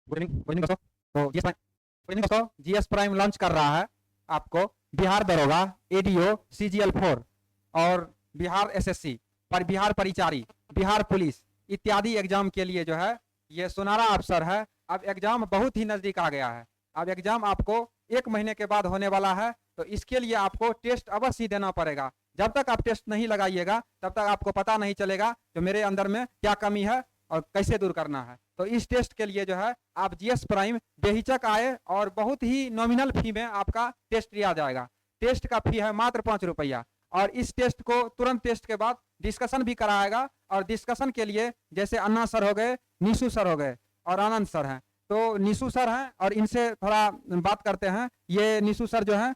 Good evening दोस्तों। तो GS prime launch कर रहा है आपको बिहार दरोगा, एडीओ, CGL-4 और बिहार एसएससी पर बिहार परिचारी, बिहार पुलिस इत्यादि एग्जाम के लिए जो है ये सुनहरा अवसर है। अब एग्जाम बहुत ही नजदीक आ गया है। अब एग्जाम आपको 1 महीने के बाद होने वाला है, तो इसके लिए आपको टेस्ट अवश्य ही देना पड़ेगा। जब तक आप टेस्ट नहीं लगाइएगा तब तक आपको पता नहीं चलेगा कि मेरे अंदर में क्या कमी है और कैसे दूर करना है। तो इस टेस्ट के लिए जो है आप जीएस प्राइम बेहिचक आए और बहुत ही नॉमिनल फी में आपका टेस्ट लिया जाएगा। टेस्ट का फी है मात्र 5 रुपया और इस टेस्ट को तुरंत टेस्ट के बाद डिस्कशन भी कराएगा। और डिस्कशन के लिए जैसे अन्ना सर हो गए, निशु सर हो गए और आनंद सर हैं, तो निशु सर हैं और इनसे थोड़ा बात करते हैं। ये निशु सर जो है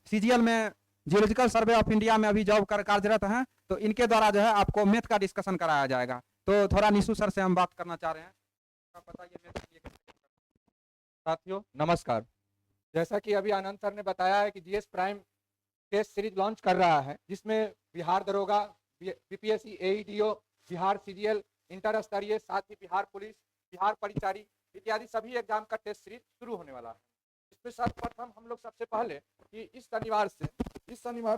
CGL में जियोलॉजिकल सर्वे ऑफ इंडिया में अभी जॉब कर कार्यरत हैं, तो इनके द्वारा जो है आपको मैथ का डिस्कशन कराया जाएगा। तो थोड़ा निशु सर से हम बात करना चाह रहे हैं। बताइए मैथ के लिए। साथियों नमस्कार। जैसा कि अभी आनंद सर ने बताया है कि GS prime test series launch कर रहा है, जिसमें बिहार दरोगा, BPSC, AEDO, Bihar CGL, inter स्तरीय, साथ ही बिहार पुलिस, बिहार परिचारी इत्यादि सभी एग्जाम का टेस्ट सीरीज शुरू होने वाला है। इसमें सर्वप्रथम हम लोग सबसे पहले कि इस शनिवार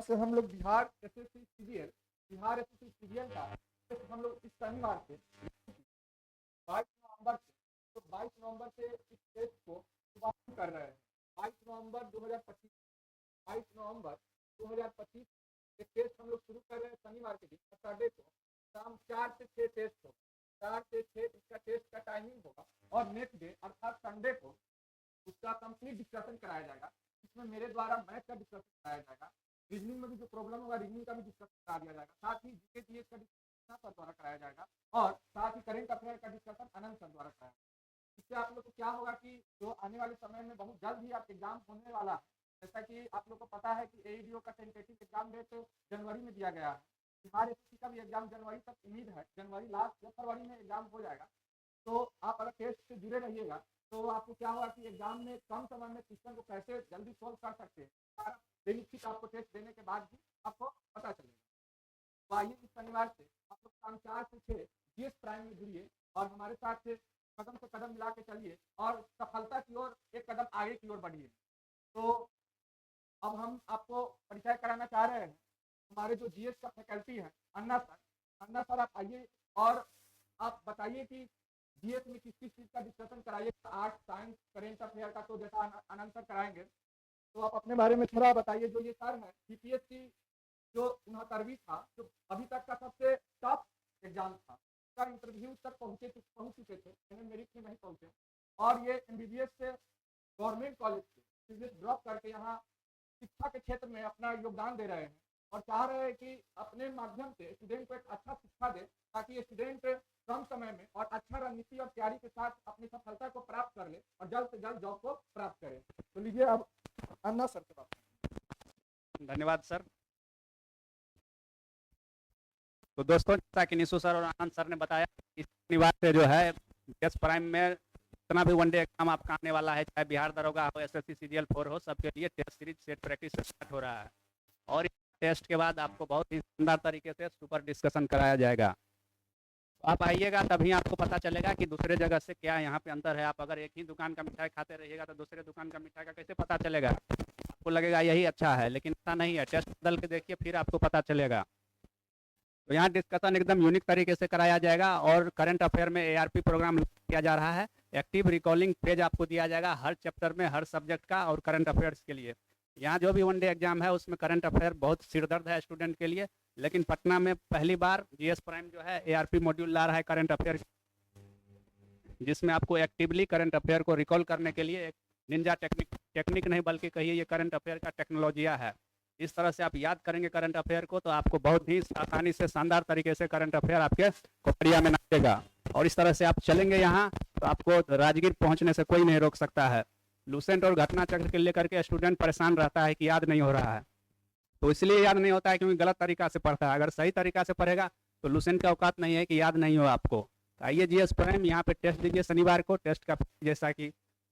से हम लोग बिहार एसएससी सीजीएल का हम लोग इस शनिवार से 22 नवंबर से इस टेस्ट को शुभारंभ कर रहे हैं। 22 नवंबर 2025 एक टेस्ट हम लोग शुरू कर रहे हैं शनिवार के दिन, सैटरडे को शाम 4 से 6 टेस्ट हो, 4 से 6 इसका टेस्ट का टाइमिंग होगा। और नेक्स्ट डे अर्थात संडे को उसका कंप्लीट डिस्कशन कराया जाएगा। इसमें मेरे द्वारा मैथ का डिस्कशन कराया जाएगा, रीजनिंग में भी जो प्रॉब्लम होगा रीजनिंग का भी डिस्कशन करा दिया जाएगा, साथ ही जीके जीएस का डिस्कशन सर द्वारा कराया जाएगा और साथ ही करेंट अफेयर का डिस्कशन आनंद सर द्वारा कराया जाएगा। इससे आप लोग को क्या होगा कि जो आने वाले समय में बहुत जल्द ही आप एग्जाम होने वाला है। जैसा कि आप लोग को पता है कि एईडीओ का टेंटेटिव एग्जाम डेट जनवरी में दिया गया है। बिहार एसएससी का भी एग्जाम जनवरी तक उम्मीद है, जनवरी लास्ट या फरवरी में एग्जाम हो जाएगा। तो आप अगर टेस्ट से जुड़े रहिएगा तो आपको क्या होगा कि एग्जाम में कम समय में क्वेश्चन को कैसे जल्दी सोल्व कर सकते हैं, बेनिफिट आपको टेस्ट देने के बाद भी आपको पता चलेगा। तो आइए इस शनिवार से आप लोग शाम 4 से 6 जीएस प्राइम में जुड़िए और हमारे साथ से कदम से कदम मिला के चलिए और सफलता की ओर एक कदम आगे की ओर बढ़िए। तो अब हम आपको परिचय कराना चाह रहे हैं हमारे जो जीएस का फैकल्टी है, अन्ना सर आप आइए और आप बताइए कि जीएस में किस किस चीज़ का डिस्कशन कराइए। आर्ट, साइंस, करेंट अफेयर का तो जैसा आनंद सर कराएंगे, तो आप अपने बारे में थोड़ा बताइए। जो ये सर है बीपीएससी जो 69वीं था, जो अभी तक का सबसे टफ एग्जाम था, उसका इंटरव्यू तक पहुँच चुके थे, मैंने मेरिट में नहीं पहुँचे और ये एमबीबीएस से गवर्नमेंट कॉलेज से बिजनेस ड्रॉप करके यहाँ शिक्षा के क्षेत्र में अपना योगदान दे रहे हैं और चाह रहे हैं कि अपने माध्यम से स्टूडेंट को एक अच्छा शिक्षा दे, ताकि ये स्टूडेंट कम समय में और अच्छा रणनीति और तैयारी के साथ अपनी सफलता को प्राप्त कर ले और जल्द से जल्द जॉब को प्राप्त करे। तो लीजिए अब अन्ना सर से बात। धन्यवाद सर। तो दोस्तों, जैसा कि निशु सर और आनंद सर ने बताया, इस शनिवार से जो है जीएस प्राइम में जितना भी वनडे एग्जाम आपका आने वाला है, चाहे बिहार दरोगा हो, एसएससी CGL-4 हो, सबके लिए test series set practice start हो रहा है। और इस टेस्ट के बाद आपको बहुत ही शानदार तरीके से सुपर डिस्कशन कराया जाएगा। आप आइएगा तभी आपको पता चलेगा कि दूसरे जगह से क्या यहाँ पे अंतर है। आप अगर एक ही दुकान का मिठाई खाते रहिएगा तो दूसरे दुकान का मिठाई का कैसे पता चलेगा? आपको लगेगा यही अच्छा है, लेकिन ऐसा नहीं है। टेस्ट बदल के देखिए, फिर आपको पता चलेगा। तो यहाँ डिस्कशन एकदम यूनिक तरीके से कराया जाएगा और करंट अफेयर में ARP प्रोग्राम किया जा रहा है। एक्टिव रिकॉलिंग पेज आपको दिया जाएगा हर चैप्टर में, हर सब्जेक्ट का और करंट अफेयर्स के लिए। यहाँ जो भी वनडे एग्जाम है उसमें करंट अफेयर बहुत सिरदर्द है स्टूडेंट के लिए, लेकिन पटना में पहली बार जीएस प्राइम जो है ARP मॉड्यूल ला रहा है करंट अफेयर, जिसमें आपको एक्टिवली करंट अफेयर को रिकॉल करने के लिए एक निंजा टेक्निक नहीं बल्कि कहिए ये करंट अफेयर का टेक्नोलॉजिया है। इस तरह से आप याद करेंगे करंट अफेयर को तो आपको बहुत ही आसानी से शानदार तरीके से करंट अफेयर आपके खोपड़िया में नाचेगा। और इस तरह से आप चलेंगे यहाँ तो आपको राजगीर पहुँचने से कोई नहीं रोक सकता है। लूसेंट और घटना चक्र के लेकर के स्टूडेंट परेशान रहता है कि याद नहीं हो रहा है, तो इसलिए याद नहीं होता है क्योंकि गलत तरीका से पढ़ता है। अगर सही तरीका से पढ़ेगा तो लूसेंट का औकात नहीं है कि याद नहीं हो आपको। तो आइए जीएस प्राइम यहाँ पे टेस्ट दीजिए शनिवार को। टेस्ट का जैसा कि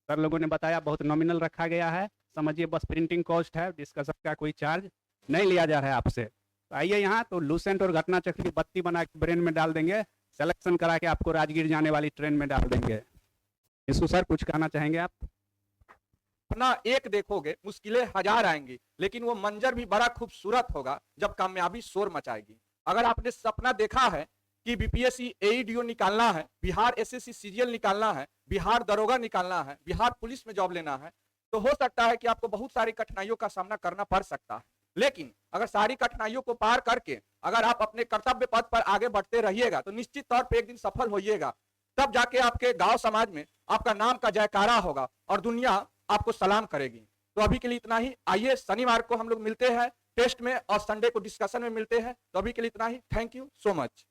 सर लोगों ने बताया बहुत नॉमिनल रखा गया है, समझिए बस प्रिंटिंग कॉस्ट है, डिस्कशन का कोई चार्ज नहीं लिया जा रहा है आपसे। तो आइए यहाँ तो लूसेंट और घटना चक्र की बत्ती बना के ब्रेन में डाल देंगे, सिलेक्शन करा के आपको राजगीर जाने वाली ट्रेन में डाल देंगे। निशु सर कुछ कहना चाहेंगे आप? अपना एक देखोगे, मुश्किलें हजार आएंगी, लेकिन वो मंजर भी बड़ा खूबसूरत होगा जब कामयाबी शोर मचाएगी। अगर आपने सपना देखा है कि बीपीएससी एईडीओ निकालना है, बिहार एसएससी सीजीएल निकालना है, बिहार दरोगा निकालना है, बिहार पुलिस में जॉब लेना है, तो हो सकता है कि आपको बहुत सारी कठिनाइयों का सामना करना पड़ सकता है। लेकिन अगर सारी कठिनाइयों को पार करके अगर आप अपने कर्तव्य पथ पर आगे बढ़ते रहिएगा तो निश्चित तौर पर एक दिन सफल होइएगा। तब जाके आपके गांव समाज में आपका नाम का जयकारा होगा और दुनिया आपको सलाम करेगी। तो अभी के लिए इतना ही। आइए शनिवार को हम लोग मिलते हैं टेस्ट में और संडे को डिस्कशन में मिलते हैं। तो अभी के लिए इतना ही। Thank you so much.